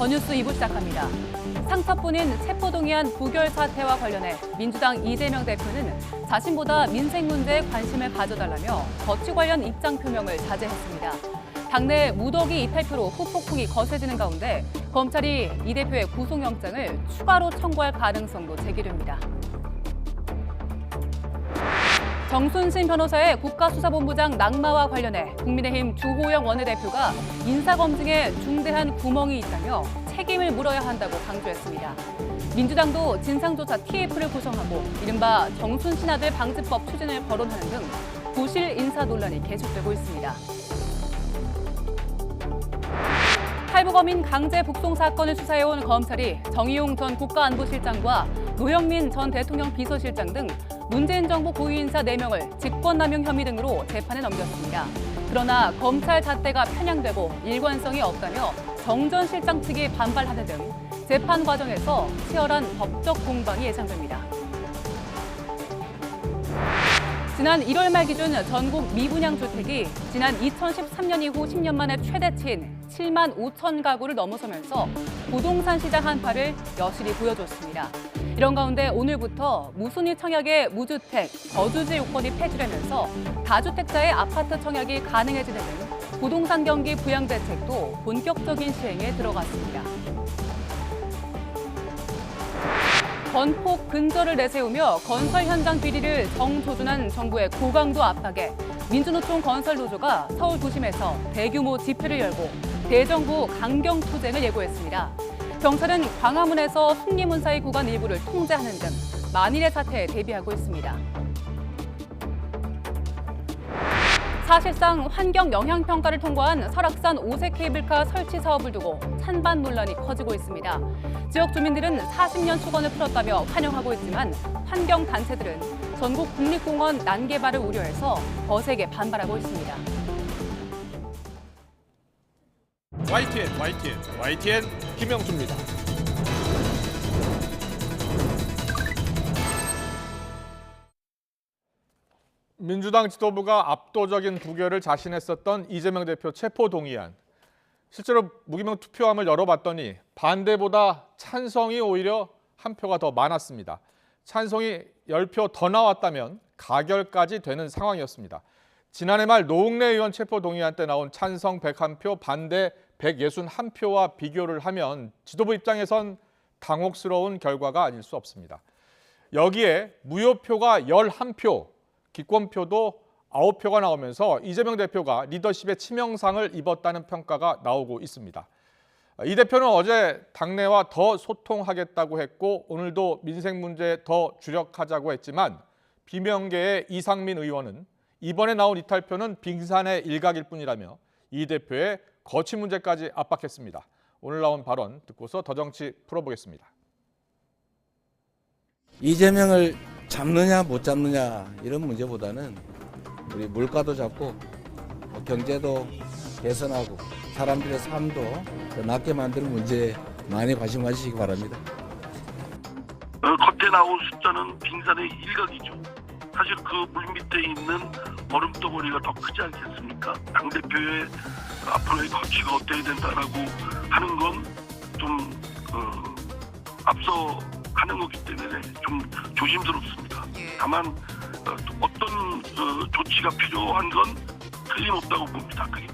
전뉴스 2부 시작합니다. 상처뿐인 체포동의안 부결 사태와 관련해 민주당 이재명 대표는 자신보다 민생 문제에 관심을 가져달라며 거취 관련 입장 표명을 자제했습니다. 당내 무더기 이탈표로 후폭풍이 거세지는 가운데 검찰이 이 대표의 구속영장을 추가로 청구할 가능성도 제기됩니다. 정순신 변호사의 국가수사본부장 낙마와 관련해 국민의힘 주호영 원내대표가 인사검증에 중대한 구멍이 있다며 책임을 물어야 한다고 강조했습니다. 민주당도 진상조사 TF를 구성하고 이른바 정순신 아들 방지법 추진을 거론하는 등 부실 인사 논란이 계속되고 있습니다. 탈북어민 강제 북송 사건을 수사해온 검찰이 정의용 전 국가안보실장과 노영민 전 대통령 비서실장 등 문재인 정부 고위 인사 4명을 직권남용 혐의 등으로 재판에 넘겼습니다. 그러나 검찰 잣대가 편향되고 일관성이 없다며 정 전 실장 측이 반발하는 등 재판 과정에서 치열한 법적 공방이 예상됩니다. 지난 1월 말 기준 전국 미분양 주택이 지난 2013년 이후 10년 만에 최대치인 7만 5천 가구를 넘어서면서 부동산 시장 한파를 여실히 보여줬습니다. 이런 가운데 오늘부터 무순위 청약의 무주택, 저주지 요건이 폐지되면서 다주택자의 아파트 청약이 가능해지는 등 부동산 경기 부양 대책도 본격적인 시행에 들어갔습니다. 건폭 근절을 내세우며 건설 현장 비리를 정조준한 정부의 고강도 압박에 민주노총 건설노조가 서울 도심에서 대규모 집회를 열고 대정부 강경 투쟁을 예고했습니다. 경찰은 광화문에서 승리문사의 구간 일부를 통제하는 등 만일의 사태에 대비하고 있습니다. 사실상 환경 영향 평가를 통과한 설악산 5세 케이블카 설치 사업을 두고 찬반 논란이 커지고 있습니다. 지역 주민들은 40년 초건을 풀었다며 환영하고 있지만 환경 단체들은 전국 국립공원 난개발을 우려해서 거세게 반발하고 있습니다. YTN 김영수입니다. 민주당 지도부가 압도적인 부결을 자신했었던 이재명 대표 체포동의안. 실제로 무기명 투표함을 열어봤더니 반대보다 찬성이 오히려 한 표가 더 많았습니다. 찬성이 10표 더 나왔다면 가결까지 되는 상황이었습니다. 지난해 말 노웅래 의원 체포동의안 때 나온 찬성 101표, 반대 161표와 비교를 하면 지도부 입장에선 당혹스러운 결과가 아닐 수 없습니다. 여기에 무효표가 11표, 기권표도 9표가 나오면서 이재명 대표가 리더십의 치명상을 입었다는 평가가 나오고 있습니다. 이 대표는 어제 당내와 더 소통하겠다고 했고 오늘도 민생 문제에 더 주력하자고 했지만 비명계의 이상민 의원은 이번에 나온 이탈표는 빙산의 일각일 뿐이라며 이 대표의 거취 문제까지 압박했습니다. 오늘 나온 발언 듣고서 더 정치 풀어보겠습니다. 이재명을 잡느냐 못 잡느냐 이런 문제보다는 우리 물가도 잡고 경제도 개선하고 사람들의 삶도 더 낫게 만드는 문제에 많이 관심 가지시기 바랍니다. 겉에 나온 숫자는 빙산의 일각이죠. 사실 그 물 밑에 있는 얼음덩어리가 더 크지 않겠습니까? 당대표의 앞으로의 거취가 어때야 된다라고 하는 건 좀 앞서 가는 거기 때문에 좀 조심스럽습니다. 다만 어떤 조치가 필요한 건 틀림없다고 봅니다. 그게.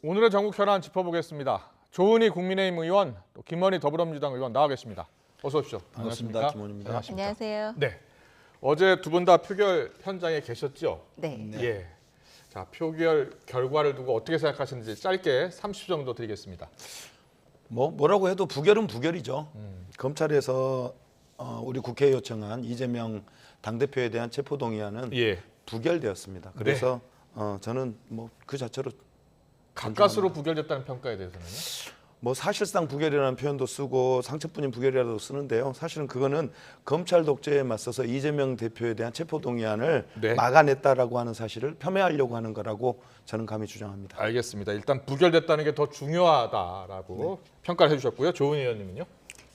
오늘의 전국 현안 짚어보겠습니다. 조은희 국민의힘 의원, 또 김원희 더불어민주당 의원 나와 계십니다. 어서 오십시오. 반갑습니다. 김원희입니다. 안녕하세요. 네, 어제 두 분 다 표결 현장에 계셨죠? 네. 예. 자, 표결 결과를 두고 어떻게 생각하시는지 짧게 30초 정도 드리겠습니다. 뭐라고 해도 부결은 부결이죠. 검찰에서 우리 국회에 요청한 이재명 당대표에 대한 체포동의안은 부결되었습니다. 그래서 저는 그 자체로 가까스로 부결됐다는 평가에 대해서는요? 사실상 부결이라는 표현도 쓰고 상처뿐인 부결이라도 쓰는데요. 사실은 그거는 검찰 독재에 맞서서 이재명 대표에 대한 체포동의안을 막아냈다라고 하는 사실을 폄훼하려고 하는 거라고 저는 감히 주장합니다. 알겠습니다. 일단 부결됐다는 게 더 중요하다라고 평가를 해주셨고요. 조은희 의원님은요?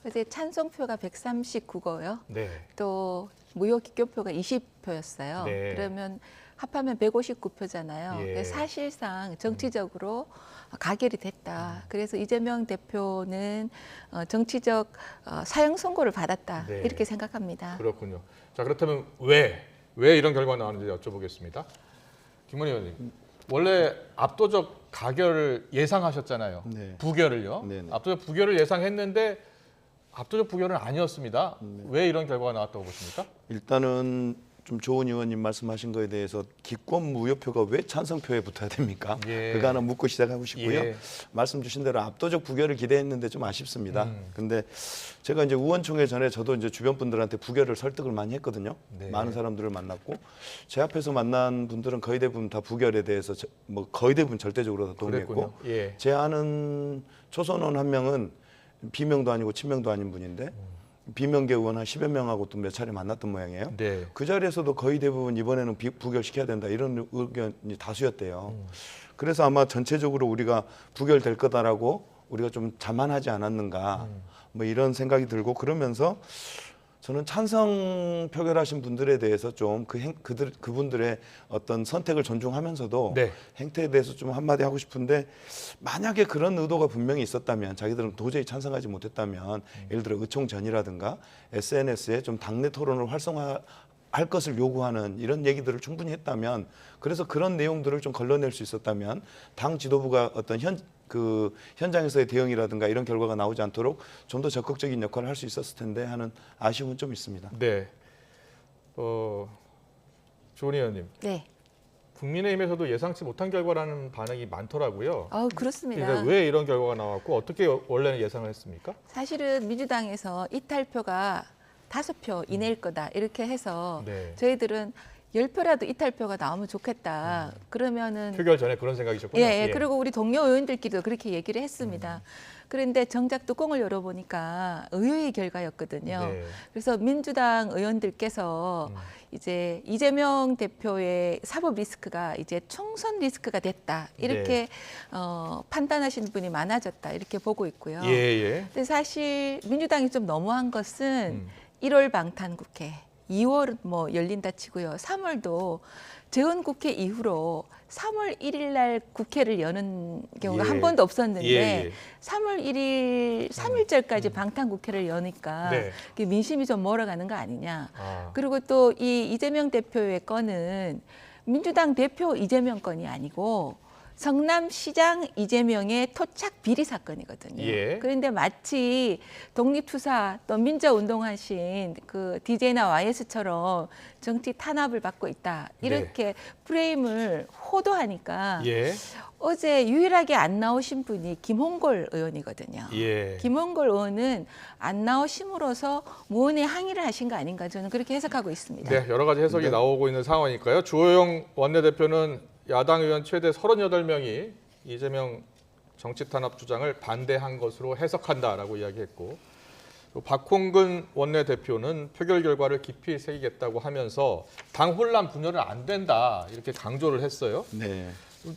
어제 찬성표가 139거요. 네. 또 무효 기권표가 20표였어요. 네. 그러면 합하면 159표잖아요. 예. 사실상 정치적으로 가결이 됐다. 그래서 이재명 대표는 정치적 사형 선고를 받았다. 네. 이렇게 생각합니다. 그렇군요. 자, 그렇다면 왜 이런 결과가 나왔는지 여쭤보겠습니다. 김문희 의원님, 원래 압도적 가결을 예상하셨잖아요. 네. 부결을요. 네네. 압도적 부결을 예상했는데 압도적 부결은 아니었습니다. 왜 이런 결과가 나왔다고 보십니까? 일단은 좀 조은 의원님 말씀하신 거에 대해서 기권 무효표가 왜 찬성표에 붙어야 됩니까? 예. 그거 하나 묻고 시작하고 싶고요. 예. 말씀 주신 대로 압도적 부결을 기대했는데 좀 아쉽습니다. 근데 제가 이제 의원총회 전에 저도 이제 주변 분들한테 부결을 설득을 많이 했거든요. 네. 많은 사람들을 만났고 제 앞에서 만난 분들은 거의 대부분 다 부결에 대해서 뭐 거의 대부분 절대적으로 다 동의했고 그랬군요. 예. 제 아는 초선원 한 명은 비명도 아니고 친명도 아닌 분인데 비명계 의원 한 10여 명하고 또 몇 차례 만났던 모양이에요. 네. 그 자리에서도 거의 대부분 이번에는 부결시켜야 된다 이런 의견이 다수였대요. 그래서 아마 전체적으로 우리가 부결될 거다라고 우리가 좀 자만하지 않았는가 뭐 이런 생각이 들고 그러면서 저는 찬성 표결하신 분들에 대해서 좀 그분들의 어떤 선택을 존중하면서도 네. 행태에 대해서 좀 한마디 하고 싶은데 만약에 그런 의도가 분명히 있었다면 자기들은 도저히 찬성하지 못했다면 예를 들어 의총 전이라든가 SNS에 좀 당내 토론을 활성화할 것을 요구하는 이런 얘기들을 충분히 했다면 그래서 그런 내용들을 좀 걸러낼 수 있었다면 당 지도부가 어떤 현장에서의 대응이라든가 이런 결과가 나오지 않도록 좀 더 적극적인 역할을 할 수 있었을 텐데 하는 아쉬움은 좀 있습니다. 네. 조은 의원님, 네. 국민의힘에서도 예상치 못한 결과라는 반응이 많더라고요. 그렇습니다. 그러니까 왜 이런 결과가 나왔고 어떻게 원래는 예상을 했습니까? 사실은 민주당에서 이탈표가 5표 이내일 거다 이렇게 해서 네. 저희들은 10표라도 이탈표가 나오면 좋겠다. 그러면은 표결 전에 그런 생각이셨군요. 예. 그리고 우리 동료 의원들끼리도 그렇게 얘기를 했습니다. 그런데 정작 뚜껑을 열어보니까 의외의 결과였거든요. 네. 그래서 민주당 의원들께서 이제 이재명 대표의 사법 리스크가 이제 총선 리스크가 됐다. 이렇게 판단하시는 분이 많아졌다. 이렇게 보고 있고요. 예. 근데 사실 민주당이 좀 너무한 것은 1월 방탄국회, 2월은 뭐 열린다 치고요. 3월도 재헌국회 이후로 3월 1일 날 국회를 여는 경우가 예. 한 번도 없었는데 예. 3월 1일 3일절까지 방탄국회를 여니까 네. 민심이 좀 멀어가는 거 아니냐. 아. 그리고 또 이 이재명 대표의 건은 민주당 대표 이재명 건이 아니고 성남시장 이재명의 토착 비리 사건이거든요. 예. 그런데 마치 독립투사 또 민주운동하신 그 DJ나 YS처럼 정치 탄압을 받고 있다. 이렇게 프레임을 호도하니까 예. 어제 유일하게 안 나오신 분이 김홍걸 의원이거든요. 예. 김홍걸 의원은 안 나오심으로써 무언의 항의를 하신 거 아닌가 저는 그렇게 해석하고 있습니다. 네, 여러 가지 해석이 나오고 있는 상황이니까요. 주호영 원내대표는 야당 의원 최대 38명이 이재명 정치 탄압 주장을 반대한 것으로 해석한다라고 이야기했고 또 박홍근 원내대표는 표결 결과를 깊이 새기겠다고 하면서 당 혼란 분열은 안 된다 이렇게 강조를 했어요. 네.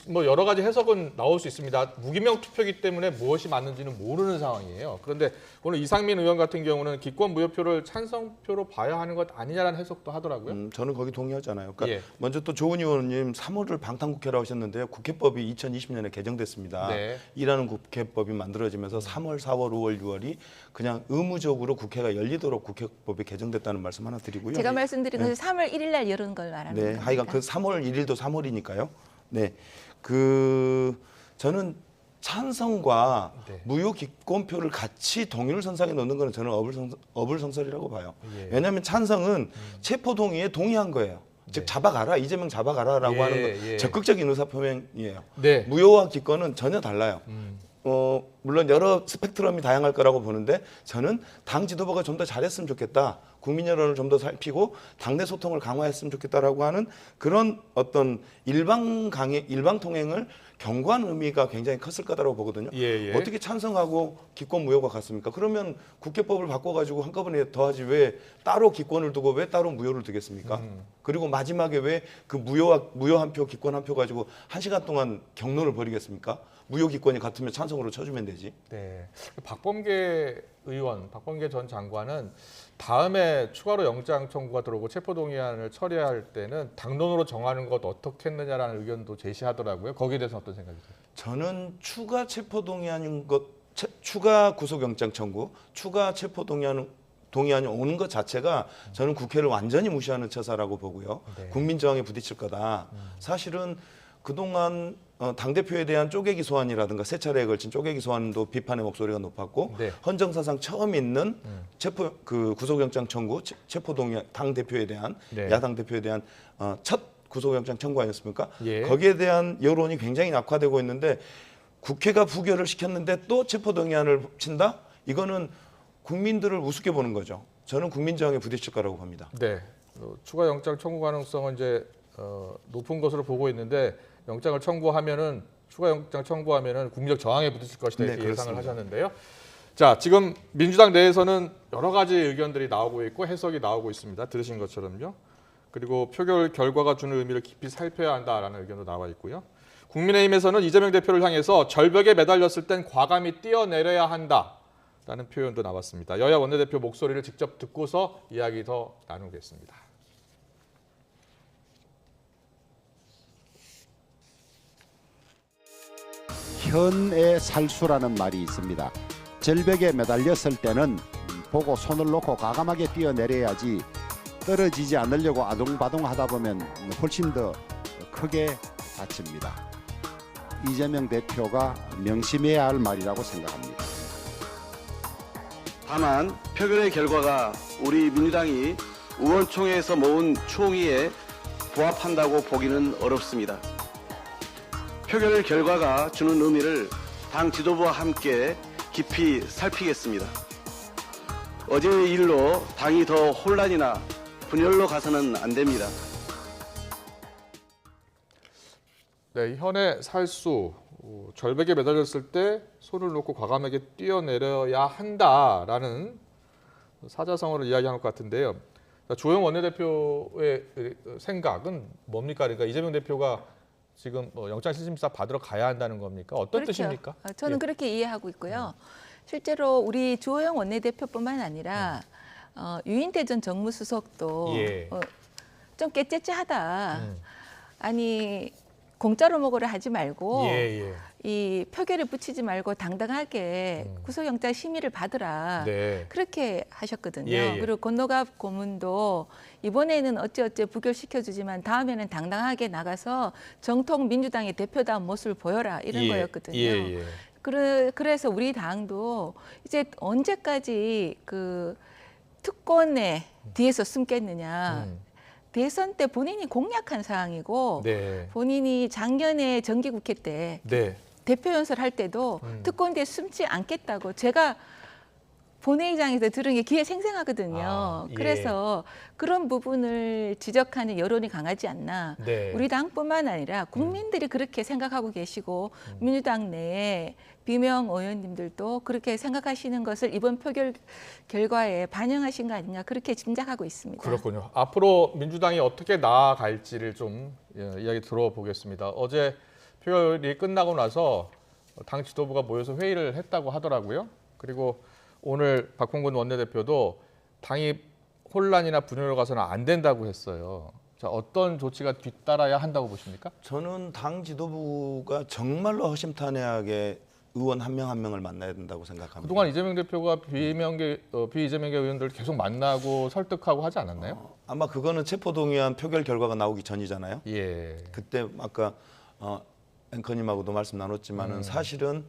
뭐 여러 가지 해석은 나올 수 있습니다. 무기명 투표이기 때문에 무엇이 맞는지는 모르는 상황이에요. 그런데 오늘 이상민 의원 같은 경우는 기권 무효표를 찬성표로 봐야 하는 것 아니냐라는 해석도 하더라고요. 저는 거기 동의하잖아요. 그러니까 예. 먼저 또 조은 의원님 3월을 방탄국회라고 하셨는데요. 국회법이 2020년에 개정됐습니다. 네. 이라는 국회법이 만들어지면서 3월, 4월, 5월, 6월이 그냥 의무적으로 국회가 열리도록 국회법이 개정됐다는 말씀 하나 드리고요. 제가 말씀드린 것은 3월 1일 날 열은 걸 말하는 네, 겁니다. 하여간 그 3월 1일도 3월이니까요. 네, 저는 찬성과 네. 무효 기권표를 같이 동일선상에 놓는 것은 저는 어불성설이라고 봐요. 예. 왜냐하면 찬성은 체포 동의에 동의한 거예요. 즉 잡아가라, 이재명 잡아가라라고 예, 하는 건 예. 적극적인 의사표명이에요. 네. 무효와 기권은 전혀 달라요. 물론 여러 스펙트럼이 다양할 거라고 보는데 저는 당 지도부가 좀 더 잘했으면 좋겠다. 국민 여론을 좀 더 살피고 당내 소통을 강화했으면 좋겠다라고 하는 그런 어떤 일방 통행을 경고한 의미가 굉장히 컸을 거다라고 보거든요. 예. 어떻게 찬성하고 기권 무효가 같습니까? 그러면 국회법을 바꿔가지고 한꺼번에 더하지 왜 따로 기권을 두고 왜 따로 무효를 두겠습니까? 그리고 마지막에 왜 그 무효 한 표, 기권 한 표 가지고 1시간 동안 경론을 벌이겠습니까? 무효기권이 같으면 찬성으로 쳐주면 되지. 네. 박범계 의원, 박범계 전 장관은 다음에 추가로 영장 청구가 들어오고 체포동의안을 처리할 때는 당론으로 정하는 것 어떻게 했느냐라는 의견도 제시하더라고요. 거기에 대해서 어떤 생각이세요? 저는 추가 체포동의안인 것, 추가 구속영장 청구, 추가 체포동의안이 오는 것 자체가 저는 국회를 완전히 무시하는 처사라고 보고요. 네. 국민 저항에 부딪힐 거다. 사실은 그동안 당대표에 대한 쪼개기 소환이라든가 세 차례에 걸친 쪼개기 소환도 비판의 목소리가 높았고 네. 헌정사상 처음 있는 구속영장 청구, 체포동의 당대표에 대한 네. 야당 대표에 대한 첫 구속영장 청구 아니었습니까? 예. 거기에 대한 여론이 굉장히 낙화되고 있는데 국회가 부결을 시켰는데 또 체포동의안을 친다? 이거는 국민들을 우습게 보는 거죠. 저는 국민저항에 부딪힐 거라고 봅니다. 네. 추가 영장 청구 가능성은 이제 높은 것으로 보고 있는데 영장을 청구하면은 추가 영장 청구하면은 국민적 저항에 부딪힐 것이다 이렇게 네, 예상을 그렇습니다. 하셨는데요. 자, 지금 민주당 내에서는 여러 가지 의견들이 나오고 있고 해석이 나오고 있습니다. 들으신 것처럼요. 그리고 표결 결과가 주는 의미를 깊이 살펴야 한다라는 의견도 나와 있고요. 국민의힘에서는 이재명 대표를 향해서 절벽에 매달렸을 땐 과감히 뛰어내려야 한다라는 표현도 나왔습니다. 여야 원내대표 목소리를 직접 듣고서 이야기 더 나누겠습니다. 현의 살수라는 말이 있습니다. 절벽에 매달렸을 때는 보고 손을 놓고 과감하게 뛰어내려야지 떨어지지 않으려고 아동바동 하다 보면 훨씬 더 크게 다칩니다. 이재명 대표가 명심해야 할 말이라고 생각합니다. 다만 표결의 결과가 우리 민주당이 의원총회에서 모은 총의에 부합한다고 보기는 어렵습니다. 표결 결과가 주는 의미를 당 지도부와 함께 깊이 살피겠습니다. 어제의 일로 당이 더 혼란이나 분열로 가서는 안 됩니다. 네, 현의 살수, 절벽에 매달렸을 때 손을 놓고 과감하게 뛰어내려야 한다라는 사자성어를 이야기한 것 같은데요. 조영 원내대표의 생각은 뭡니까? 그러니까 이재명 대표가 지금 영장실심사 받으러 가야 한다는 겁니까? 어떤 그렇죠. 뜻입니까? 저는 예. 그렇게 이해하고 있고요. 실제로 우리 주호영 원내대표뿐만 아니라 유인태 전 정무수석도 예. 좀 깨째째하다. 아니 공짜로 먹으려 하지 말고 예. 이 표결에 붙이지 말고 당당하게 구속영장 심의를 받으라. 네. 그렇게 하셨거든요. 예. 그리고 권노갑 고문도 이번에는 어찌어찌 부결시켜주지만 다음에는 당당하게 나가서 정통 민주당의 대표다운 모습을 보여라 이런 예. 거였거든요. 예. 그래서 우리 당도 이제 언제까지 그 특권의 뒤에서 숨겠느냐. 대선 때 본인이 공약한 사항이고 네. 본인이 작년에 정기국회 때 네. 대표 연설할 때도 특권대에 숨지 않겠다고 제가 본회의장에서 들은 게 귀에 생생하거든요. 아, 예. 그래서 그런 부분을 지적하는 여론이 강하지 않나. 네. 우리 당뿐만 아니라 국민들이 그렇게 생각하고 계시고 민주당 내에 비명 의원님들도 그렇게 생각하시는 것을 이번 표결 결과에 반영하신 거 아닌가 그렇게 짐작하고 있습니다. 그렇군요. 앞으로 민주당이 어떻게 나아갈지를 좀 이야기 들어보겠습니다. 어제 표결이 끝나고 나서 당 지도부가 모여서 회의를 했다고 하더라고요. 그리고 오늘 박홍근 원내대표도 당이 혼란이나 분열로 가서는 안 된다고 했어요. 자, 어떤 조치가 뒤따라야 한다고 보십니까? 저는 당 지도부가 정말로 허심탄회하게 의원 한 명 한 명을 만나야 된다고 생각합니다. 그동안 이재명 대표가 비이재명계 의원들 계속 만나고 설득하고 하지 않았나요? 아마 그거는 체포동의안 표결 결과가 나오기 전이잖아요. 예. 그때 아까 앵커님하고도 말씀 나눴지만은 사실은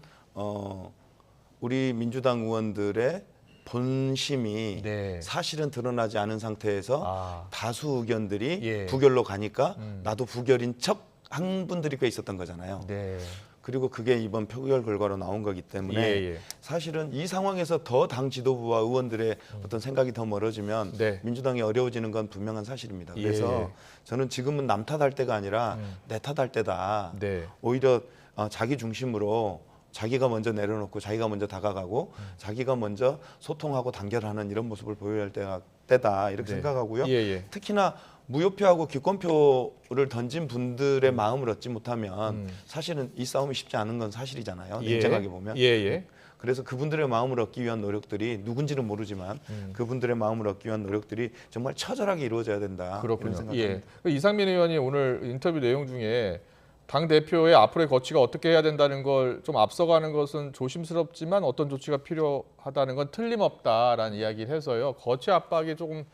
우리 민주당 의원들의 본심이 네. 사실은 드러나지 않은 상태에서 다수 의견들이 예. 부결로 가니까 나도 부결인 척 한 분들이 꽤 있었던 거잖아요. 네. 그리고 그게 이번 표결 결과로 나온 거기 때문에 예. 사실은 이 상황에서 더 당 지도부와 의원들의 어떤 생각이 더 멀어지면 네. 민주당이 어려워지는 건 분명한 사실입니다. 예. 그래서 저는 지금은 남 탓할 때가 아니라 내 탓할 때다. 네. 오히려 자기 중심으로 자기가 먼저 내려놓고 자기가 먼저 다가가고 자기가 먼저 소통하고 단결하는 이런 모습을 보여야 할 때다 이렇게 네. 생각하고요. 예. 특히나 무효표하고 기권표를 던진 분들의 마음을 얻지 못하면 사실은 이 싸움이 쉽지 않은 건 사실이잖아요. 냉정하게 보면. 예. 그래서 그분들의 마음을 얻기 위한 노력들이 누군지는 모르지만 그분들의 마음을 얻기 위한 노력들이 정말 처절하게 이루어져야 된다. 그렇군요. 이런 생각입니다. 예. 이상민 의원이 오늘 인터뷰 내용 중에 당 대표의 앞으로의 거취가 어떻게 해야 된다는 걸 좀 앞서가는 것은 조심스럽지만 어떤 조치가 필요하다는 건 틀림없다라는 이야기를 해서요. 거취 압박이 조금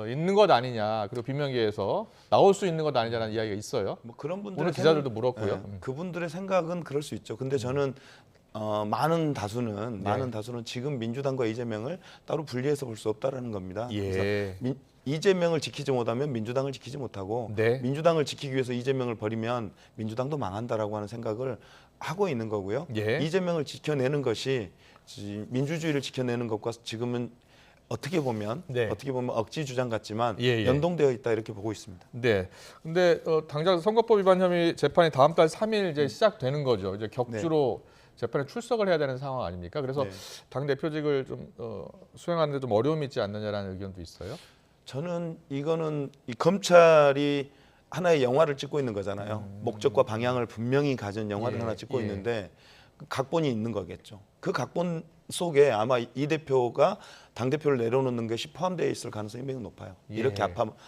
있는 것 아니냐, 그리고 비명계에서 나올 수 있는 것 아니냐라는 이야기가 있어요. 뭐 그런 분들 오늘 기자들도 물었고요. 그분들의 생각은 그럴 수 있죠. 근데 저는 많은 다수는 지금 민주당과 이재명을 따로 분리해서 볼 수 없다라는 겁니다. 예. 그래서 이재명을 지키지 못하면 민주당을 지키지 못하고 네. 민주당을 지키기 위해서 이재명을 버리면 민주당도 망한다라고 하는 생각을 하고 있는 거고요. 예. 이재명을 지켜내는 것이 민주주의를 지켜내는 것과 지금은 어떻게 보면 억지 주장 같지만 연동되어 있다 이렇게 보고 있습니다. 네. 근데 당장 선거법 위반 혐의 재판이 다음 달 3일 이제 시작되는 거죠. 이제 격주로 재판에 출석을 해야 되는 상황 아닙니까? 그래서 당 대표직을 좀 수행하는데 좀 어려움이 있지 않느냐라는 의견도 있어요. 저는 이거는 이 검찰이 하나의 영화를 찍고 있는 거잖아요. 목적과 방향을 분명히 가진 영화를 하나 찍고 있는데 그 각본이 있는 거겠죠. 그 각본 속에 아마 이 대표가 당 대표를 내려놓는 것이 포함되어 있을 가능성이 매우 높아요. 이렇게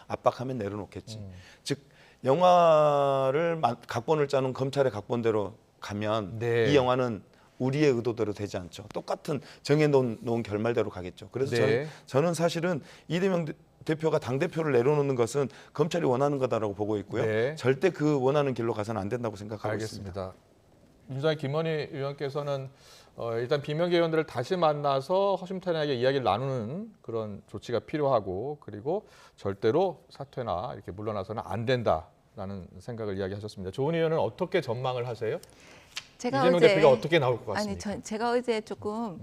압박하면 내려놓겠지. 즉 영화를 각본을 짜는 검찰의 각본대로 가면 이 영화는 우리의 의도대로 되지 않죠. 똑같은 정해놓은 결말대로 가겠죠. 그래서 저는 사실은 이재명 대표가 당대표를 내려놓는 것은 검찰이 원하는 거다라고 보고 있고요. 절대 그 원하는 길로 가서는 안 된다고 생각하고 있습니다. 민주당의 김원희 의원께서는 일단 비명계 의원들을 다시 만나서 허심탄회하게 이야기를 나누는 그런 조치가 필요하고 그리고 절대로 사퇴나 이렇게 물러나서는 안 된다라는 생각을 이야기하셨습니다. 조은희 의원은 어떻게 전망을 하세요? 이재명 대표가 어떻게 나올 것 같습니까? 제가 어제 조금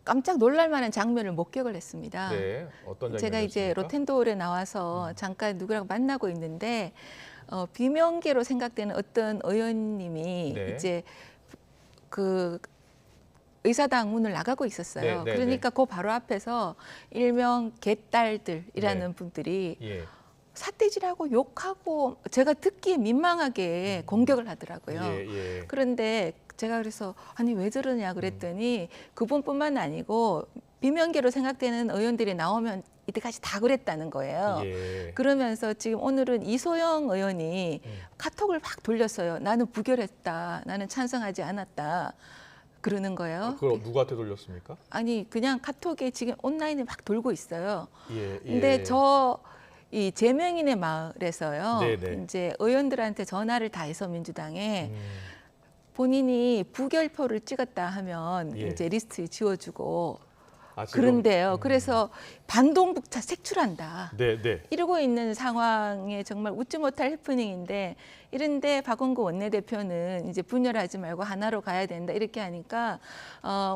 깜짝 놀랄 만한 장면을 목격을 했습니다. 네, 어떤 장면이었습니까? 제가 이제 로텐도홀에 나와서 잠깐 누구랑 만나고 있는데 비명계로 생각되는 어떤 의원님이 이제 그 의사당 문을 나가고 있었어요. 그러니까 그 바로 앞에서 일명 개딸들이라는 분들이 삿대질하고 욕하고 제가 듣기에 민망하게 공격을 하더라고요. 그런데 제가 그래서 아니 왜 저러냐 그랬더니 그분뿐만 아니고 비명계로 생각되는 의원들이 나오면 이때까지 다 그랬다는 거예요. 그러면서 지금 오늘은 이소영 의원이 카톡을 막 돌렸어요. 나는 부결했다. 나는 찬성하지 않았다. 그러는 거예요. 그걸 누구한테 돌렸습니까? 아니 그냥 카톡에 지금 온라인에 막 돌고 있어요. 근데 이 제명인의 마을에서요. 이제 의원들한테 전화를 다 해서 민주당에 본인이 부결표를 찍었다 하면 이제 리스트에 지워주고 그런데요. 그래서 반동북차 색출한다. 이러고 있는 상황에 정말 웃지 못할 해프닝인데 이런데 박원구 원내대표는 이제 분열하지 말고 하나로 가야 된다 이렇게 하니까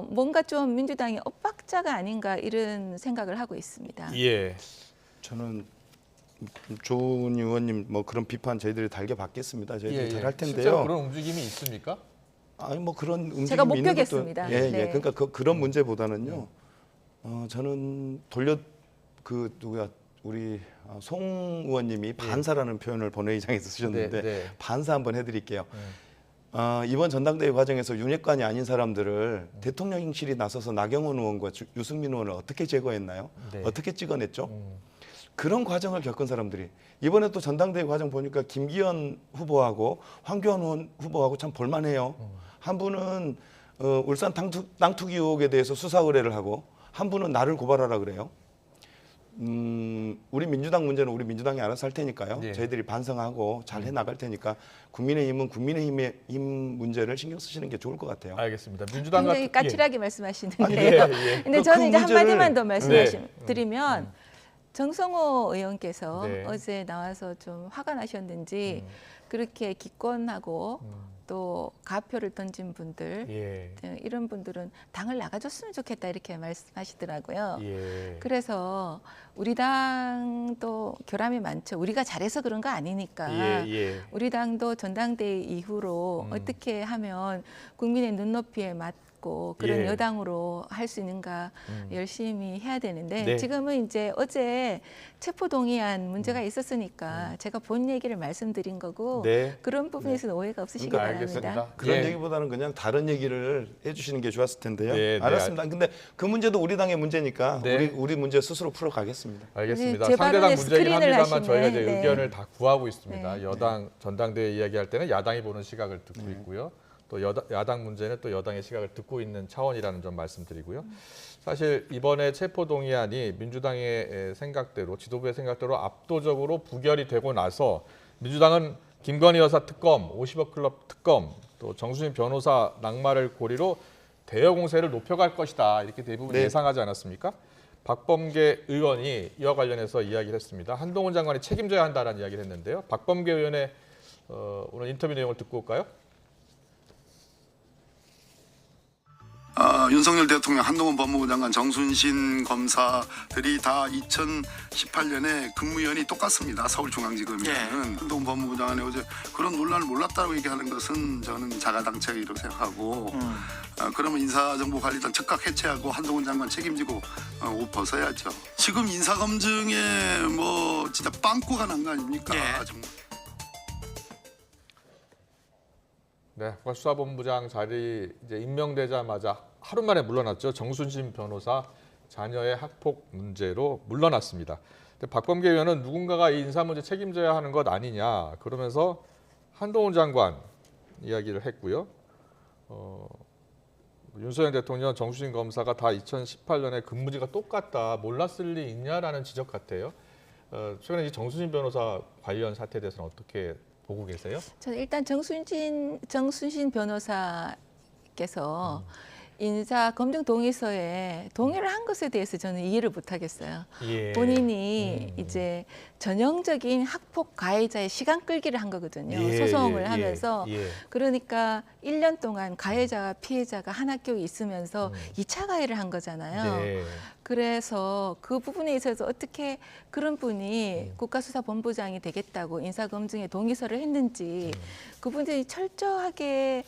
뭔가 좀 민주당이 엇박자가 아닌가 이런 생각을 하고 있습니다. 저는 조은희 의원님 뭐 그런 비판 저희들이 달게 받겠습니다. 저희들이 잘할 텐데요. 실제로 그런 움직임이 있습니까? 아니 뭐 그런 움직임이 제가 있는 목격했습니다. 것도 그러니까 그런 문제보다는요. 저는 우리 송 의원님이 반사라는 표현을 본회의장에서 쓰셨는데 반사 한번 해드릴게요. 이번 전당대회 과정에서 윤핵관이 아닌 사람들을 대통령실이 나서서 나경원 의원과 유승민 의원을 어떻게 제거했나요? 어떻게 찍어냈죠? 그런 과정을 겪은 사람들이 이번에 또 전당대회 과정 보니까 김기현 후보하고 황교안 후보하고 참 볼만해요. 한 분은 울산 땅 투기 의혹에 대해서 수사 의뢰를 하고 한 분은 나를 고발하라 그래요. 우리 민주당 문제는 우리 민주당이 알아서 할 테니까요. 저희들이 반성하고 잘 해나갈 테니까 국민의힘은 국민의힘의 힘 문제를 신경 쓰시는 게 좋을 것 같아요. 알겠습니다. 민주당 굉장히 까칠하게 말씀하시는데요. 근데 저는 이제 한마디만 더 말씀드리면 정성호 의원께서 어제 나와서 좀 화가 나셨는지 그렇게 기권하고 또 가표를 던진 분들 이런 분들은 당을 나가줬으면 좋겠다 이렇게 말씀하시더라고요. 그래서 우리 당도 결함이 많죠. 우리가 잘해서 그런 거 아니니까 우리 당도 전당대회 이후로 어떻게 하면 국민의 눈높이에 맞고 잡고 그런 예. 여당으로 할 수 있는가 열심히 해야 되는데 네. 지금은 이제 어제 체포동의안 문제가 있었으니까 제가 본 얘기를 말씀드린 거고 네. 그런 부분에서는 오해가 없으시기 그러니까 바랍니다. 알겠습니다. 그런 예. 얘기보다는 그냥 다른 얘기를 해주시는 게 좋았을 텐데요. 네, 네. 알았습니다. 근데 그 문제도 우리 당의 문제니까 네. 우리 문제 스스로 풀어가겠습니다. 알겠습니다. 제 상대당 발언에 문제긴 스크린을 합니다만 저희가 이제 하시네. 의견을 다 구하고 있습니다. 네. 여당 전당대회 이야기할 때는 야당이 보는 시각을 듣고 있고요. 또 야당 문제는 또 여당의 시각을 듣고 있는 차원이라는 점 말씀드리고요. 사실 이번에 체포동의안이 민주당의 생각대로 지도부의 생각대로 압도적으로 부결이 되고 나서 민주당은 김건희 여사 특검, 50억 클럽 특검, 또 정순신 변호사 낙마를 고리로 대여 공세를 높여갈 것이다. 이렇게 대부분 네. 예상하지 않았습니까? 박범계 의원이 이와 관련해서 이야기를 했습니다. 한동훈 장관이 책임져야 한다는 이야기를 했는데요. 박범계 의원의 오늘 인터뷰 내용을 듣고 올까요? 윤석열 대통령, 한동훈 법무부 장관, 정순신 검사들이 다 2018년에 근무연이 똑같습니다. 서울중앙지검이라는. 한동훈 법무부 장관이 어제 그런 논란을 몰랐다고 얘기하는 것은 저는 자가당착이라고 생각하고 그러면 인사정보관리단 즉각 해체하고 한동훈 장관 책임지고 옷 벗어야죠. 지금 인사검증에 뭐 진짜 빵꾸가 난 거 아닙니까? 정말. 네, 수사본부장 자리 이제 임명되자마자 하루 만에 물러났죠. 정순신 변호사 자녀의 학폭 문제로 물러났습니다. 근데 박범계 의원은 누군가가 이 인사 문제 책임져야 하는 것 아니냐 그러면서 한동훈 장관 이야기를 했고요. 윤석열 대통령, 정순신 검사가 다 2018년에 근무지가 똑같다, 몰랐을 리 있냐라는 지적 같아요. 최근에 이 정순신 변호사 관련 사태에 대해서는 어떻게 보고 계세요? 저는 일단 정순신 변호사께서 인사 검증 동의서에 동의를 한 것에 대해서 저는 이해를 못 하겠어요. 예. 본인이 이제 전형적인 학폭 가해자의 시간 끌기를 한 거거든요. 예, 소송을 예, 하면서. 예. 그러니까 1년 동안 가해자와 피해자가 한 학교에 있으면서 2차 가해를 한 거잖아요. 네. 그래서 그 부분에 있어서 어떻게 그런 분이 국가수사본부장이 되겠다고 인사검증에 동의서를 했는지 그분들이 철저하게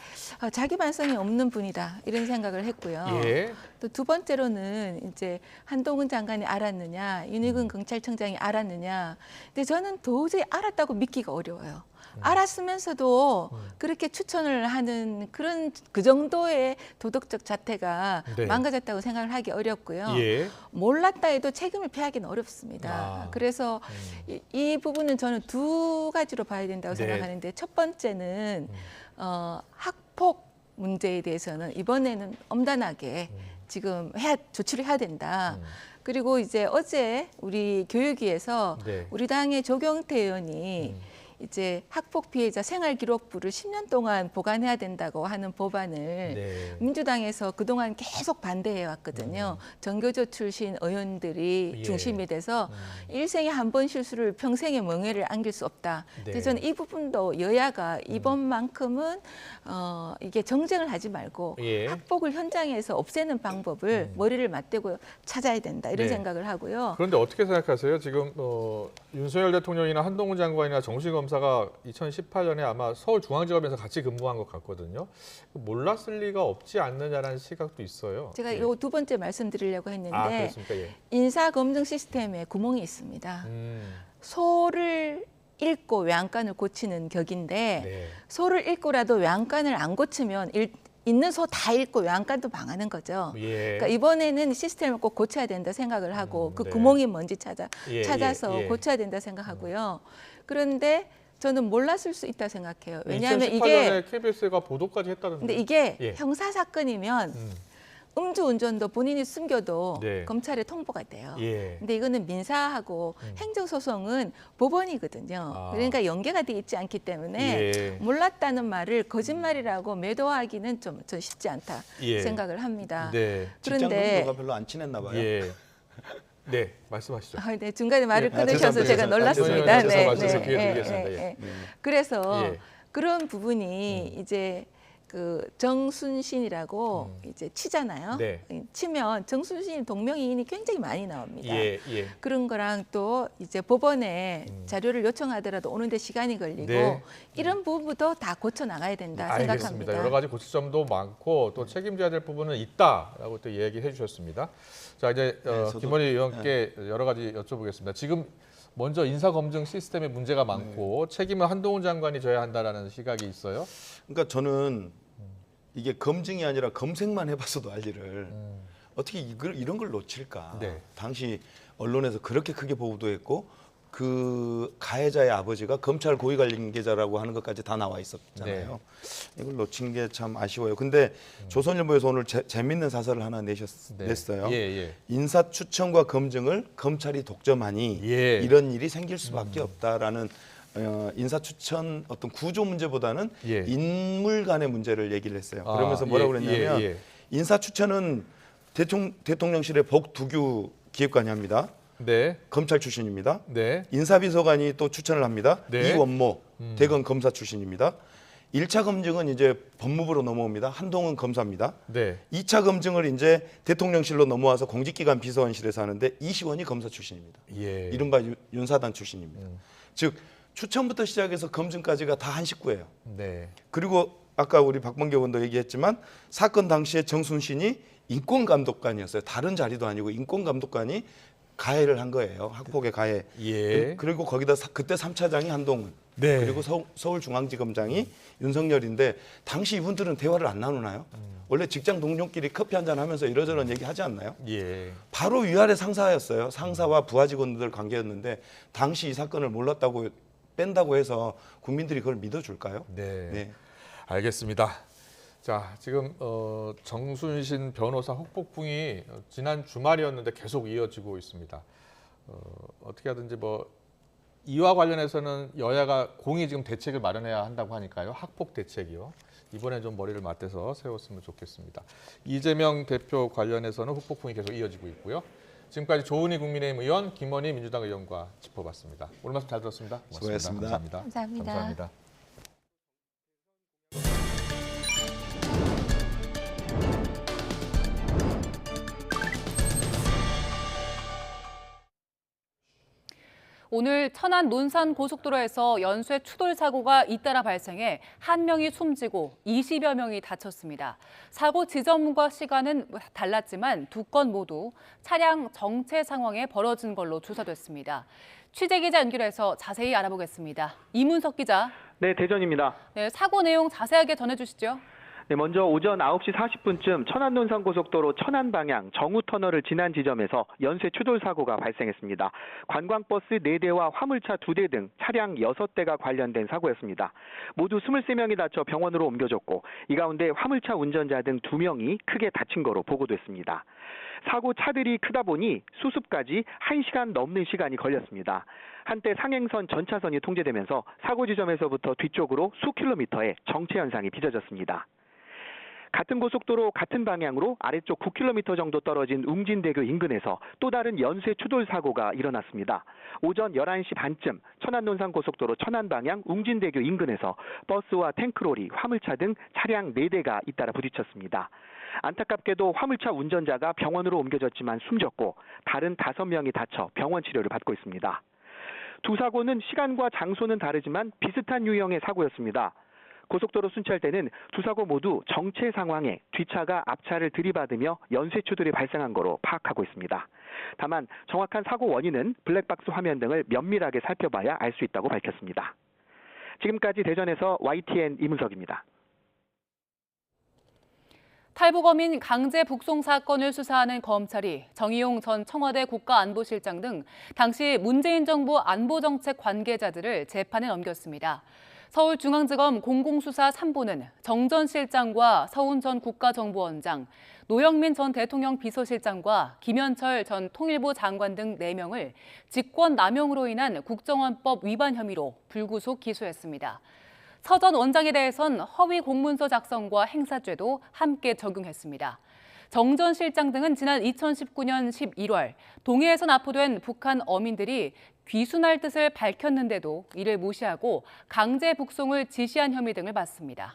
자기 반성이 없는 분이다 이런 생각을 했고요. 예. 또 두 번째로는 이제 한동훈 장관이 알았느냐, 윤희근 경찰청장이 알았느냐. 근데 저는 도저히 알았다고 믿기가 어려워요. 알았으면서도 그렇게 추천을 하는 그런 그 정도의 도덕적 자태가 네. 망가졌다고 생각을 하기 어렵고요. 예. 몰랐다 해도 책임을 피하기는 어렵습니다. 아. 그래서 이 부분은 저는 두 가지로 봐야 된다고 네. 생각하는데 첫 번째는 학폭 문제에 대해서는 이번에는 엄단하게 지금 조치를 해야 된다. 그리고 이제 어제 우리 교육위에서 네. 우리 당의 조경태 의원이 이제 학폭 피해자 생활기록부를 10년 동안 보관해야 된다고 하는 법안을 네. 민주당에서 그동안 계속 반대해 왔거든요. 전교조 출신 의원들이 예. 중심이 돼서 일생에 한 번 실수를 평생의 명예를 안길 수 없다. 네. 그래서 저는 이 부분도 여야가 이번만큼은 이게 정쟁을 하지 말고 예. 학폭을 현장에서 없애는 방법을 머리를 맞대고 찾아야 된다 이런 네. 생각을 하고요. 그런데 어떻게 생각하세요? 지금 윤석열 대통령이나 한동훈 장관이나 정신 검사가 2018년에 아마 서울중앙지검에서 같이 근무한 것 같거든요. 몰랐을 리가 없지 않느냐라는 시각도 있어요. 제가 예. 요 두 번째 말씀드리려고 했는데 아, 그렇습니까? 예. 인사 검증 시스템에 구멍이 있습니다. 소를 읽고 외양간을 고치는 격인데 네. 소를 읽고라도 외양간을 안 고치면 있는 소 다 읽고 외양간도 망하는 거죠. 예. 그러니까 이번에는 시스템을 꼭 고쳐야 된다 생각을 하고 그 네. 구멍이 뭔지 예, 찾아서 예. 고쳐야 된다 생각하고요. 그런데 저는 몰랐을 수 있다 생각해요. 왜냐하면 2018년에 이게 KBS가 보도까지 했다던데. 근데 이게 예. 형사 사건이면 음주운전도 본인이 숨겨도 네. 검찰에 통보가 돼요. 예. 근데 이거는 민사하고 행정소송은 법원이거든요. 아. 그러니까 연계가 돼 있지 않기 때문에 예. 몰랐다는 말을 거짓말이라고 매도하기는 좀 쉽지 않다 예. 생각을 합니다. 네. 직장근무가 별로 안 친했나 봐요. 예. 네, 말씀하시죠. 네, 중간에 말을 예, 끊으셔서 죄송합니다. 제가 놀랐습니다. 죄송합니다. 말씀을 기회 드리겠습니다. 그래서 예. 그런 부분이 이제 그 정순신이라고 이제 치잖아요. 네. 치면 정순신 동명이인이 굉장히 많이 나옵니다. 예, 예. 그런 거랑 또 이제 법원에 자료를 요청하더라도 오는데 시간이 걸리고 네. 이런 부분도 다 고쳐 나가야 된다 알겠습니다. 생각합니다. 여러 가지 고칠 점도 많고 또 책임져야 될 부분은 있다라고 또 얘기해 주셨습니다. 자, 이제 김원희 의원께 여러 가지 여쭤보겠습니다. 지금 먼저 인사검증 시스템에 문제가 많고 책임은 한동훈 장관이 져야 한다라는 시각이 있어요. 그러니까 저는 이게 검증이 아니라 검색만 해봤어도 알 일을 어떻게 이런 걸 놓칠까. 네. 당시 언론에서 그렇게 크게 보도했고 그 가해자의 아버지가 검찰 고위관계자라고 하는 것까지 다 나와 있었잖아요. 이걸 놓친 게 참 아쉬워요. 근데 조선일보에서 오늘 재밌는 사설을 하나 냈어요. 예, 예. 인사 추천과 검증을 검찰이 독점하니 예. 이런 일이 생길 수밖에 없다라는 인사 추천 어떤 구조 문제보다는 예. 인물 간의 문제를 얘기를 했어요. 그러면서 뭐라고 그랬냐면 인사 추천은 대통령실의 복두규 기획관이 합니다. 네. 검찰 출신입니다. 네. 인사비서관이 또 추천을 합니다. 네. 이원모 대검 검사 출신입니다. 1차 검증은 이제 법무부로 넘어옵니다. 한동훈 검사입니다. 네. 2차 검증을 이제 대통령실로 넘어와서 공직기관 비서관실에서 하는데 이시원이 검사 출신입니다. 예. 이른바 윤사단 출신입니다. 즉 추천부터 시작해서 검증까지가 다 한 식구예요. 네. 그리고 아까 우리 박범계 의원도 얘기했지만 사건 당시에 정순신이 인권감독관이었어요. 다른 자리도 아니고 인권감독관이 가해를 한 거예요. 학폭의 가해. 예. 그리고 거기다 그때 3차장이 한동훈. 네. 그리고 서울중앙지검장이 윤석열인데 당시 이분들은 대화를 안 나누나요? 원래 직장 동료끼리 커피 한잔 하면서 이러저런 얘기 하지 않나요? 예. 바로 위아래 상사였어요. 상사와 부하 직원들 관계였는데 당시 이 사건을 몰랐다고 뺀다고 해서 국민들이 그걸 믿어줄까요? 네. 네. 알겠습니다. 자, 지금 정순신 변호사 혹폭풍이 지난 주말이었는데 계속 이어지고 있습니다. 어떻게 하든지 뭐 이와 관련해서는 여야가 공히 지금 대책을 마련해야 한다고 하니까요. 학폭 대책이요. 이번에 좀 머리를 맞대서 세웠으면 좋겠습니다. 이재명 대표 관련해서는 혹폭풍이 계속 이어지고 있고요. 지금까지 조은희 국민의힘 의원, 김원희 민주당 의원과 짚어봤습니다. 오늘 말씀 잘 들었습니다. 고맙습니다. 수고하셨습니다. 감사합니다. 감사합니다. 오늘 천안 논산 고속도로에서 연쇄 추돌 사고가 잇따라 발생해 한 명이 숨지고 20여 명이 다쳤습니다. 사고 지점과 시간은 달랐지만 두 건 모두 차량 정체 상황에 벌어진 걸로 조사됐습니다. 취재기자 연결해서 자세히 알아보겠습니다. 이문석 기자. 네, 대전입니다. 네, 사고 내용 자세하게 전해주시죠. 네, 먼저 오전 9시 40분쯤 천안 논산고속도로 천안 방향 정우터널을 지난 지점에서 연쇄 추돌 사고가 발생했습니다. 관광버스 4대와 화물차 2대 등 차량 6대가 관련된 사고였습니다. 모두 23명이 다쳐 병원으로 옮겨졌고 이 가운데 화물차 운전자 등 2명이 크게 다친 거로 보고됐습니다. 사고 차들이 크다 보니 수습까지 1시간 넘는 시간이 걸렸습니다. 한때 상행선 전차선이 통제되면서 사고 지점에서부터 뒤쪽으로 수 킬로미터의 정체 현상이 빚어졌습니다. 같은 고속도로 같은 방향으로 아래쪽 9km 정도 떨어진 웅진대교 인근에서 또 다른 연쇄 추돌 사고가 일어났습니다. 오전 11시 반쯤 천안 논산 고속도로 천안 방향 웅진대교 인근에서 버스와 탱크로리, 화물차 등 차량 4대가 잇따라 부딪혔습니다. 안타깝게도 화물차 운전자가 병원으로 옮겨졌지만 숨졌고 다른 5명이 다쳐 병원 치료를 받고 있습니다. 두 사고는 시간과 장소는 다르지만 비슷한 유형의 사고였습니다. 고속도로 순찰대는 두 사고 모두 정체 상황에 뒷차가 앞차를 들이받으며 연쇄 추돌이 발생한 거로 파악하고 있습니다. 다만 정확한 사고 원인은 블랙박스 화면 등을 면밀하게 살펴봐야 알 수 있다고 밝혔습니다. 지금까지 대전에서 YTN 이문석입니다. 탈북어민 강제 북송 사건을 수사하는 검찰이 정의용 전 청와대 국가안보실장 등 당시 문재인 정부 안보정책 관계자들을 재판에 넘겼습니다. 서울중앙지검 공공수사 3부는 정 전 실장과 서훈 전 국가정보원장, 노영민 전 대통령 비서실장과 김현철 전 통일부 장관 등 4명을 직권남용으로 인한 국정원법 위반 혐의로 불구속 기소했습니다. 서 전 원장에 대해선 허위 공문서 작성과 행사죄도 함께 적용했습니다. 정 전 실장 등은 지난 2019년 11월 동해에서 납포된 북한 어민들이 귀순할 뜻을 밝혔는데도 이를 무시하고 강제 북송을 지시한 혐의 등을 받습니다.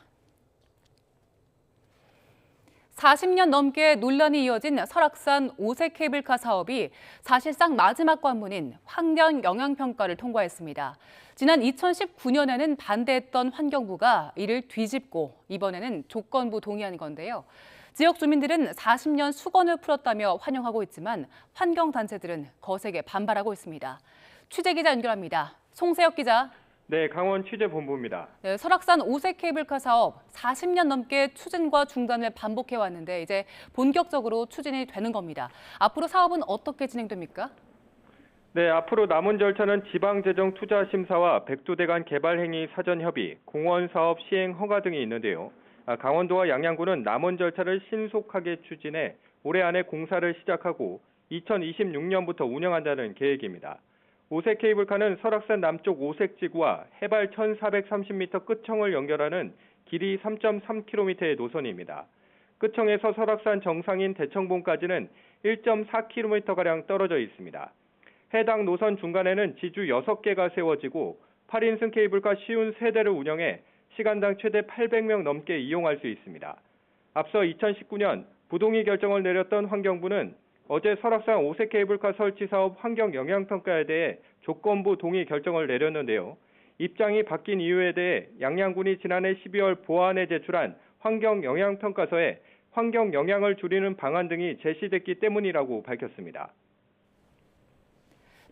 40년 넘게 논란이 이어진 설악산 오색 케이블카 사업이 사실상 마지막 관문인 환경 영향평가를 통과했습니다. 지난 2019년에는 반대했던 환경부가 이를 뒤집고 이번에는 조건부 동의한 건데요. 지역 주민들은 40년 수건을 풀었다며 환영하고 있지만 환경단체들은 거세게 반발하고 있습니다. 취재기자 연결합니다. 송세혁 기자. 네, 강원 취재본부입니다. 네, 설악산 오색 케이블카 사업 40년 넘게 추진과 중단을 반복해왔는데 이제 본격적으로 추진이 되는 겁니다. 앞으로 사업은 어떻게 진행됩니까? 네, 앞으로 남은 절차는 지방재정투자심사와 백두대간 개발행위 사전협의, 공원사업 시행 허가 등이 있는데요. 강원도와 양양군은 남은 절차를 신속하게 추진해 올해 안에 공사를 시작하고 2026년부터 운영한다는 계획입니다. 오색 케이블카는 설악산 남쪽 오색지구와 해발 1,430m 끝청을 연결하는 길이 3.3km의 노선입니다. 끝청에서 설악산 정상인 대청봉까지는 1.4km가량 떨어져 있습니다. 해당 노선 중간에는 지주 6개가 세워지고 8인승 케이블카 53대를 운영해 시간당 최대 800명 넘게 이용할 수 있습니다. 앞서 2019년 부동의 결정을 내렸던 환경부는 어제 설악산 오색 케이블카 설치 사업 환경 영향평가에 대해 조건부 동의 결정을 내렸는데요. 입장이 바뀐 이유에 대해 양양군이 지난해 12월 보안에 제출한 환경 영향평가서에 환경 영향을 줄이는 방안 등이 제시됐기 때문이라고 밝혔습니다.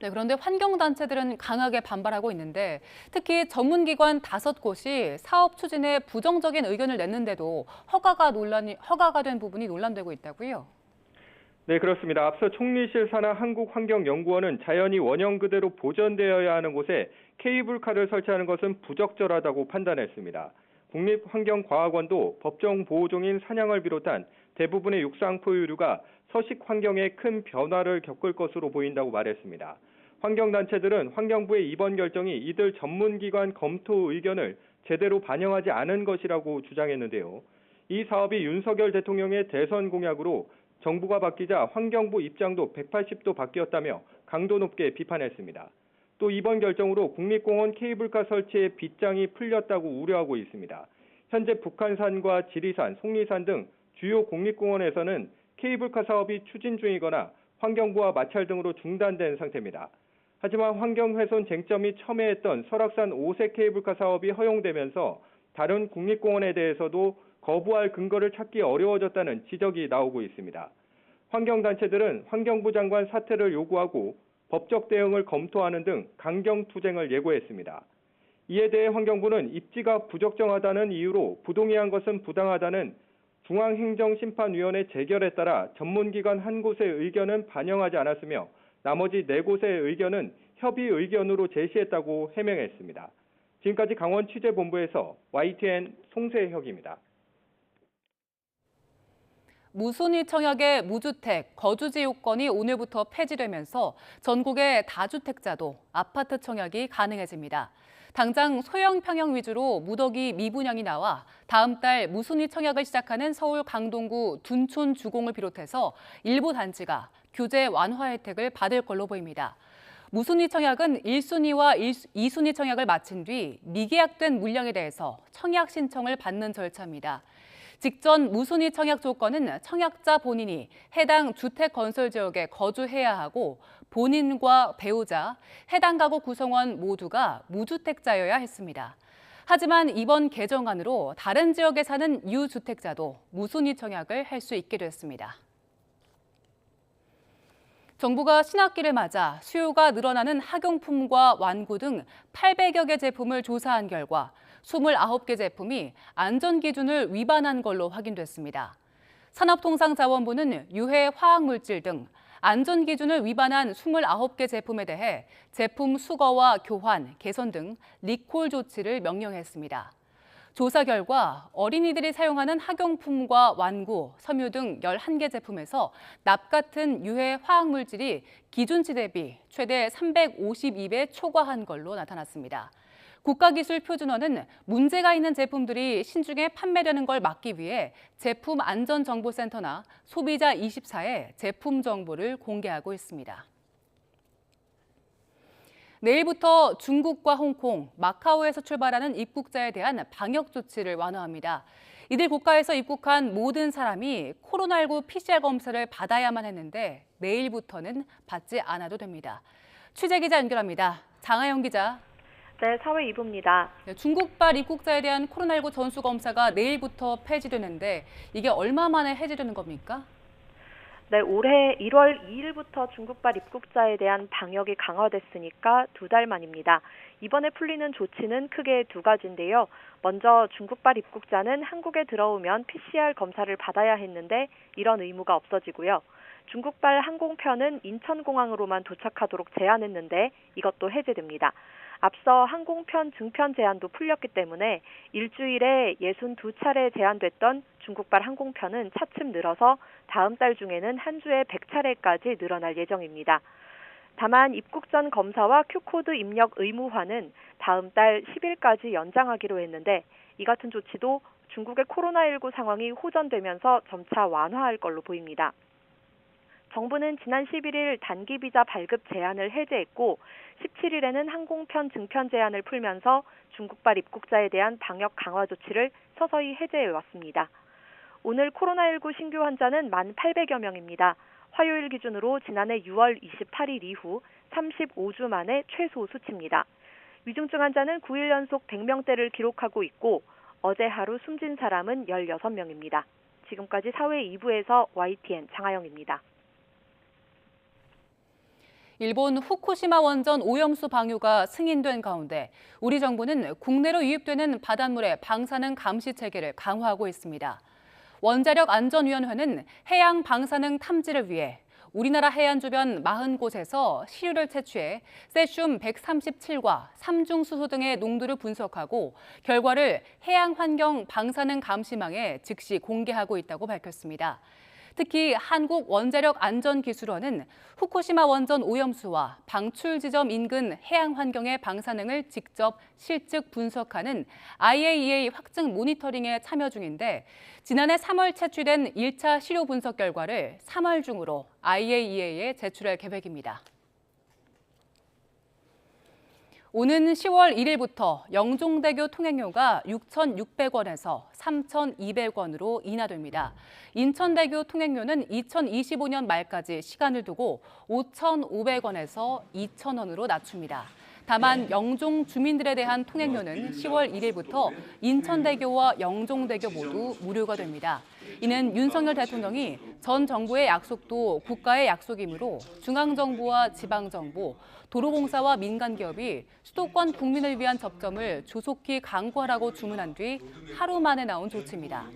네, 그런데 환경단체들은 강하게 반발하고 있는데 특히 전문기관 5곳이 사업 추진에 부정적인 의견을 냈는데도 허가가 된 부분이 논란되고 있다고요? 네, 그렇습니다. 앞서 총리실 산하 한국환경연구원은 자연이 원형 그대로 보존되어야 하는 곳에 케이블카를 설치하는 것은 부적절하다고 판단했습니다. 국립환경과학원도 법정 보호종인 사냥을 비롯한 대부분의 육상 포유류가 서식 환경에 큰 변화를 겪을 것으로 보인다고 말했습니다. 환경단체들은 환경부의 이번 결정이 이들 전문기관 검토 의견을 제대로 반영하지 않은 것이라고 주장했는데요. 이 사업이 윤석열 대통령의 대선 공약으로 정부가 바뀌자 환경부 입장도 180도 바뀌었다며 강도 높게 비판했습니다. 또 이번 결정으로 국립공원 케이블카 설치에 빗장이 풀렸다고 우려하고 있습니다. 현재 북한산과 지리산, 속리산 등 주요 국립공원에서는 케이블카 사업이 추진 중이거나 환경부와 마찰 등으로 중단된 상태입니다. 하지만 환경훼손 쟁점이 첨예했던 설악산 오색 케이블카 사업이 허용되면서 다른 국립공원에 대해서도 거부할 근거를 찾기 어려워졌다는 지적이 나오고 있습니다. 환경단체들은 환경부 장관 사퇴를 요구하고 법적 대응을 검토하는 등 강경투쟁을 예고했습니다. 이에 대해 환경부는 입지가 부적정하다는 이유로 부동의한 것은 부당하다는 중앙행정심판위원회 재결에 따라 전문기관 한 곳의 의견은 반영하지 않았으며 나머지 4곳의 의견은 협의 의견으로 제시했다고 해명했습니다. 지금까지 강원 취재본부에서 YTN 송세혁입니다. 무순위 청약의 무주택, 거주지 요건이 오늘부터 폐지되면서 전국의 다주택자도 아파트 청약이 가능해집니다. 당장 소형 평형 위주로 무더기 미분양이 나와 다음 달 무순위 청약을 시작하는 서울 강동구 둔촌 주공을 비롯해서 일부 단지가 규제 완화 혜택을 받을 걸로 보입니다. 무순위 청약은 1순위와 2순위 청약을 마친 뒤 미계약된 물량에 대해서 청약 신청을 받는 절차입니다. 직전 무순위 청약 조건은 청약자 본인이 해당 주택 건설 지역에 거주해야 하고 본인과 배우자, 해당 가구 구성원 모두가 무주택자여야 했습니다. 하지만 이번 개정안으로 다른 지역에 사는 유주택자도 무순위 청약을 할 수 있게 됐습니다. 정부가 신학기를 맞아 수요가 늘어나는 학용품과 완구 등 800여 개 제품을 조사한 결과 29개 제품이 안전기준을 위반한 걸로 확인됐습니다. 산업통상자원부는 유해 화학물질 등 안전기준을 위반한 29개 제품에 대해 제품 수거와 교환, 개선 등 리콜 조치를 명령했습니다. 조사 결과 어린이들이 사용하는 학용품과 완구, 섬유 등 11개 제품에서 납 같은 유해 화학물질이 기준치 대비 최대 352배 초과한 걸로 나타났습니다. 국가기술표준원은 문제가 있는 제품들이 신중에 판매되는 걸 막기 위해 제품안전정보센터나 소비자24에 제품 정보를 공개하고 있습니다. 내일부터 중국과 홍콩, 마카오에서 출발하는 입국자에 대한 방역 조치를 완화합니다. 이들 국가에서 입국한 모든 사람이 코로나19 PCR 검사를 받아야만 했는데 내일부터는 받지 않아도 됩니다. 취재기자 연결합니다. 장하영 기자. 네, 사회 2부입니다. 중국발 입국자에 대한 코로나19 전수검사가 내일부터 폐지되는데 이게 얼마 만에 해제되는 겁니까? 네, 올해 1월 2일부터 중국발 입국자에 대한 방역이 강화됐으니까 2달 만입니다. 이번에 풀리는 조치는 크게 2가지인데요. 먼저 중국발 입국자는 한국에 들어오면 PCR 검사를 받아야 했는데 이런 의무가 없어지고요. 중국발 항공편은 인천공항으로만 도착하도록 제한했는데 이것도 해제됩니다. 앞서 항공편 증편 제한도 풀렸기 때문에 일주일에 62차례 제한됐던 중국발 항공편은 차츰 늘어서 다음 달 중에는 한 주에 100차례까지 늘어날 예정입니다. 다만 입국 전 검사와 Q코드 입력 의무화는 다음 달 10일까지 연장하기로 했는데 이 같은 조치도 중국의 코로나19 상황이 호전되면서 점차 완화할 걸로 보입니다. 정부는 지난 11일 단기 비자 발급 제한을 해제했고 17일에는 항공편 증편 제한을 풀면서 중국발 입국자에 대한 방역 강화 조치를 서서히 해제해 왔습니다. 오늘 코로나19 신규 환자는 1,800여 명입니다. 화요일 기준으로 지난해 6월 28일 이후 35주 만에 최소 수치입니다. 위중증 환자는 9일 연속 100명대를 기록하고 있고 어제 하루 숨진 사람은 16명입니다. 지금까지 사회 2부에서 YTN 장하영입니다. 일본 후쿠시마 원전 오염수 방류가 승인된 가운데 우리 정부는 국내로 유입되는 바닷물의 방사능 감시 체계를 강화하고 있습니다. 원자력안전위원회는 해양 방사능 탐지를 위해 우리나라 해안 주변 40곳에서 시류를 채취해 세슘 137과 삼중수소 등의 농도를 분석하고 결과를 해양환경 방사능 감시망에 즉시 공개하고 있다고 밝혔습니다. 특히 한국원자력안전기술원은 후쿠시마 원전 오염수와 방출 지점 인근 해양 환경의 방사능을 직접 실측 분석하는 IAEA 확증 모니터링에 참여 중인데 지난해 3월 채취된 1차 시료 분석 결과를 3월 중으로 IAEA에 제출할 계획입니다. 오는 10월 1일부터 영종대교 통행료가 6,600원에서 3,200원으로 인하됩니다. 인천대교 통행료는 2025년 말까지 시간을 두고 5,500원에서 2,000원으로 낮춥니다. 다만 영종 주민들에 대한 통행료는 10월 1일부터 인천대교와 영종대교 모두 무료가 됩니다. 이는 윤석열 대통령이 전 정부의 약속도 국가의 약속이므로 중앙정부와 지방정부, 도로공사와 민간기업이 수도권 국민을 위한 접점을 조속히 강구하라고 주문한 뒤 하루 만에 나온 조치입니다.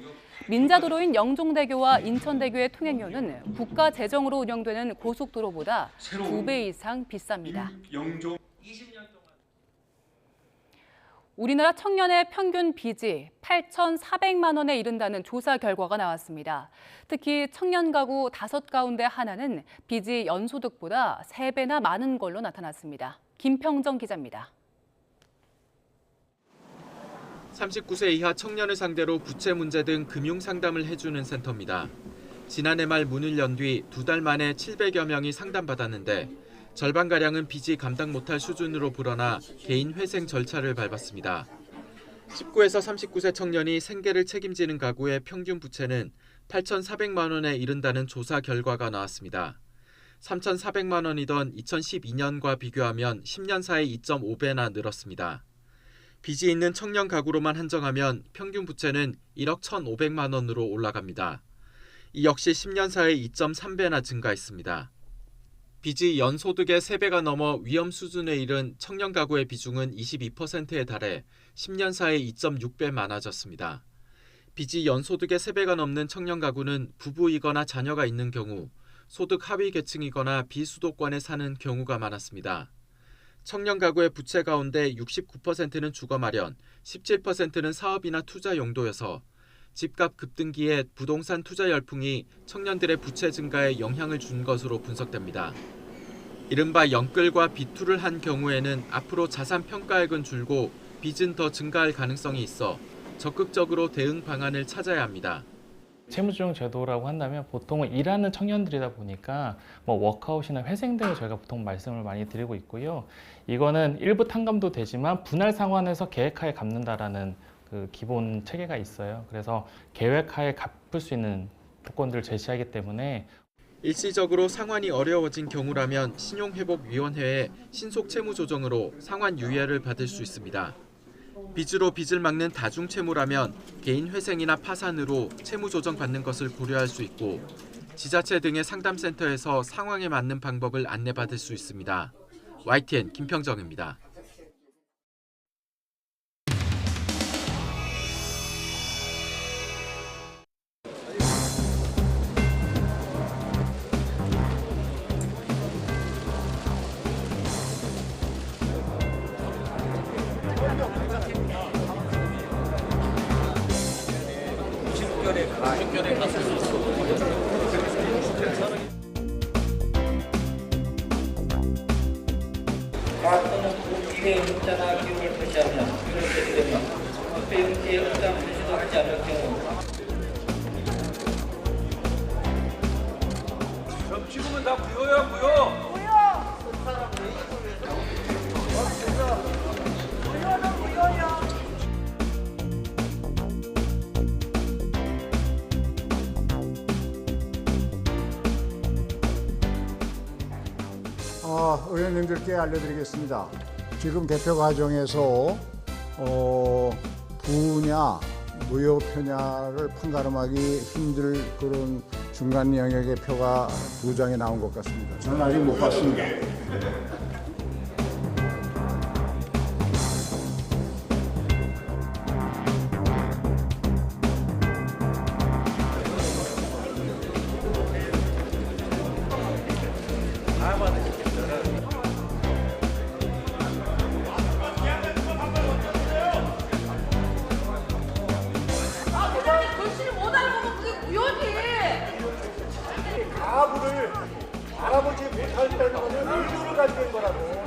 민자도로인 영종대교와 인천대교의 통행료는 국가 재정으로 운영되는 고속도로보다 2배 이상 비쌉니다. 우리나라 청년의 평균 빚이 8,400만 원에 이른다는 조사 결과가 나왔습니다. 특히 청년 가구 5 가운데 하나는 빚이 연소득보다 3배나 많은 걸로 나타났습니다. 김평정 기자입니다. 39세 이하 청년을 상대로 부채 문제 등 금융 상담을 해주는 센터입니다. 지난해 말 문을 연 뒤 2달 만에 700여 명이 상담받았는데 절반가량은 빚이 감당 못할 수준으로 불어나 개인 회생 절차를 밟았습니다. 19에서 39세 청년이 생계를 책임지는 가구의 평균 부채는 8,400만 원에 이른다는 조사 결과가 나왔습니다. 3,400만 원이던 2012년과 비교하면 10년 사이 2.5배나 늘었습니다. 빚이 있는 청년 가구로만 한정하면 평균 부채는 1억 1,500만 원으로 올라갑니다. 이 역시 10년 사이 2.3배나 증가했습니다. 빚이 연소득의 3배가 넘어 위험 수준에 이른 청년 가구의 비중은 22%에 달해 10년 사이 2.6배 많아졌습니다. 빚이 연소득의 3배가 넘는 청년 가구는 부부이거나 자녀가 있는 경우, 소득 하위 계층이거나 비수도권에 사는 경우가 많았습니다. 청년 가구의 부채 가운데 69%는 주거 마련, 17%는 사업이나 투자 용도여서 집값 급등기에 부동산 투자 열풍이 청년들의 부채 증가에 영향을 준 것으로 분석됩니다. 이른바 영끌과 비투를 한 경우에는 앞으로 자산 평가액은 줄고 빚은 더 증가할 가능성이 있어 적극적으로 대응 방안을 찾아야 합니다. 채무조정 제도라고 한다면 보통은 일하는 청년들이다 보니까 워크아웃이나 회생 등을 저희가 보통 말씀을 많이 드리고 있고요. 이거는 일부 탕감도 되지만 분할 상환해서 계획하에 갚는다라는 그 기본 체계가 있어요. 그래서 계획하에 갚을 수 있는 조건들을 제시하기 때문에 일시적으로 상환이 어려워진 경우라면 신용회복위원회의 신속 채무 조정으로 상환 유예를 받을 수 있습니다. 빚으로 빚을 막는 다중채무라면 개인 회생이나 파산으로 채무 조정 받는 것을 고려할 수 있고 지자체 등의 상담센터에서 상황에 맞는 방법을 안내받을 수 있습니다. YTN 김평정입니다. 기회의 문자나 기호를 표시하면 이를 제기되면 국회 용지에 응당 표시도 하지 않을 경우 지금은 다 무효야 무효. 의원님들께 알려드리겠습니다. 지금 개표 과정에서 부냐, 무효 표냐를 판가름하기 힘들 그런 중간 영역의 표가 2장이 나온 것 같습니다. 저는 아직 못 봤습니다. 가부를 알아보지 못할 때는 의도를 가지고 있는 거라고.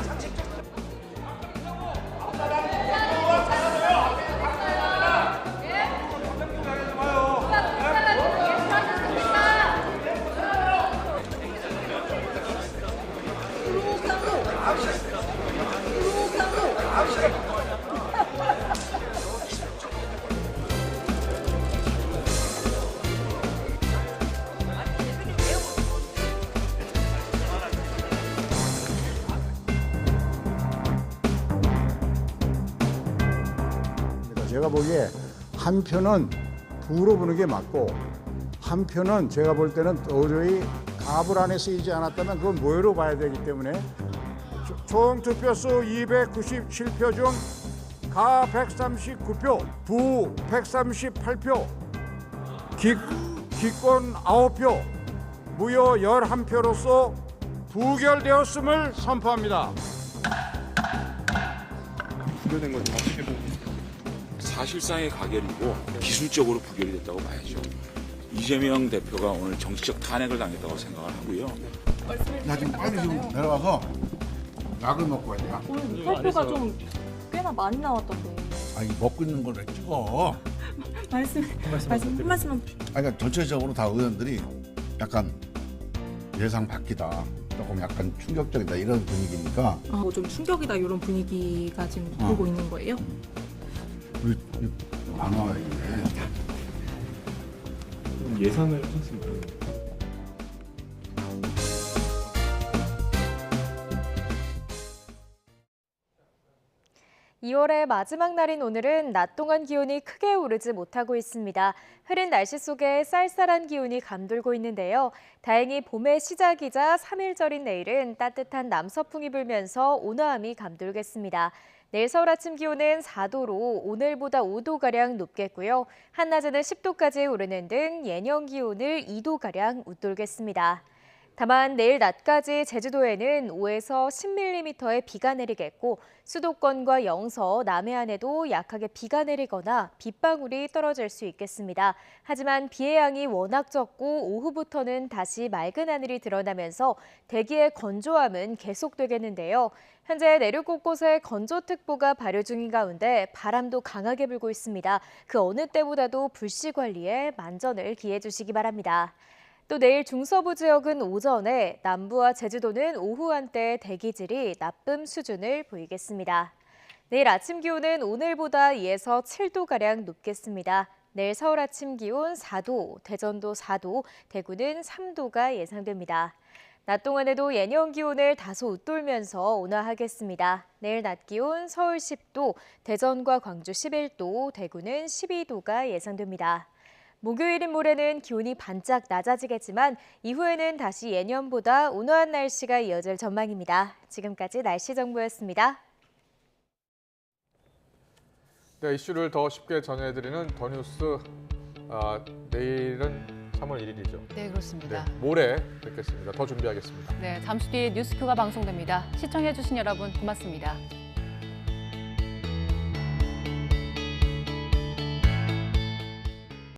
제가 보기에 한 표는 부로 보는 게 맞고 한 표는 제가 볼 때는 도저히 가불 안에 쓰이지 않았다면 그건 무효로 봐야 되기 때문에 총 투표수 297표 중 가 139표, 부 138표, 기권 9표, 무효 11표로서 부결되었음을 선포합니다. 부결된 건 어떻게 보면 사실상의 가결이고 기술적으로 부결이 됐다고 봐야죠. 이재명 대표가 오늘 정치적 탄핵을 당했다고 생각을 하고요. 나 지금 빨리 좀 내려가서 약을 먹고 와야 돼. 오늘 발표가 좀 꽤나 많이 나왔던데. 아니 먹고 있는 걸 왜 찍어? 한 말씀만. 그러니까 전체적으로 다 의원들이 약간 예상 밖이다. 조금 약간 충격적이다 이런 분위기니까. 좀 충격이다 이런 분위기가 지금 보고 있는 거예요? 우리 안 나와야겠네. 예상을 했습니다. 2월의 마지막 날인 오늘은 낮 동안 기온이 크게 오르지 못하고 있습니다. 흐린 날씨 속에 쌀쌀한 기온이 감돌고 있는데요. 다행히 봄의 시작이자 3일절인 내일은 따뜻한 남서풍이 불면서 온화함이 감돌겠습니다. 내일 서울 아침 기온은 4도로 오늘보다 5도가량 높겠고요. 한낮에는 10도까지 오르는 등 예년 기온을 2도가량 웃돌겠습니다. 다만 내일 낮까지 제주도에는 5에서 10mm의 비가 내리겠고 수도권과 영서, 남해안에도 약하게 비가 내리거나 빗방울이 떨어질 수 있겠습니다. 하지만 비의 양이 워낙 적고 오후부터는 다시 맑은 하늘이 드러나면서 대기의 건조함은 계속되겠는데요. 현재 내륙 곳곳에 건조특보가 발효 중인 가운데 바람도 강하게 불고 있습니다. 그 어느 때보다도 불씨 관리에 만전을 기해 주시기 바랍니다. 또 내일 중서부 지역은 오전에, 남부와 제주도는 오후 한때 대기질이 나쁨 수준을 보이겠습니다. 내일 아침 기온은 오늘보다 2에서 7도가량 높겠습니다. 내일 서울 아침 기온 4도, 대전도 4도, 대구는 3도가 예상됩니다. 낮 동안에도 예년 기온을 다소 웃돌면서 온화하겠습니다. 내일 낮 기온 서울 10도, 대전과 광주 11도, 대구는 12도가 예상됩니다. 목요일인 모레는 기온이 반짝 낮아지겠지만 이후에는 다시 예년보다 온화한 날씨가 이어질 전망입니다. 지금까지 날씨 정보였습니다. 네, 이슈를 더 쉽게 전해드리는 더 뉴스. 내일은 3월 1일이죠. 네, 그렇습니다. 네, 모레 뵙겠습니다. 더 준비하겠습니다. 네, 잠시 뒤에 뉴스큐가 방송됩니다. 시청해주신 여러분 고맙습니다.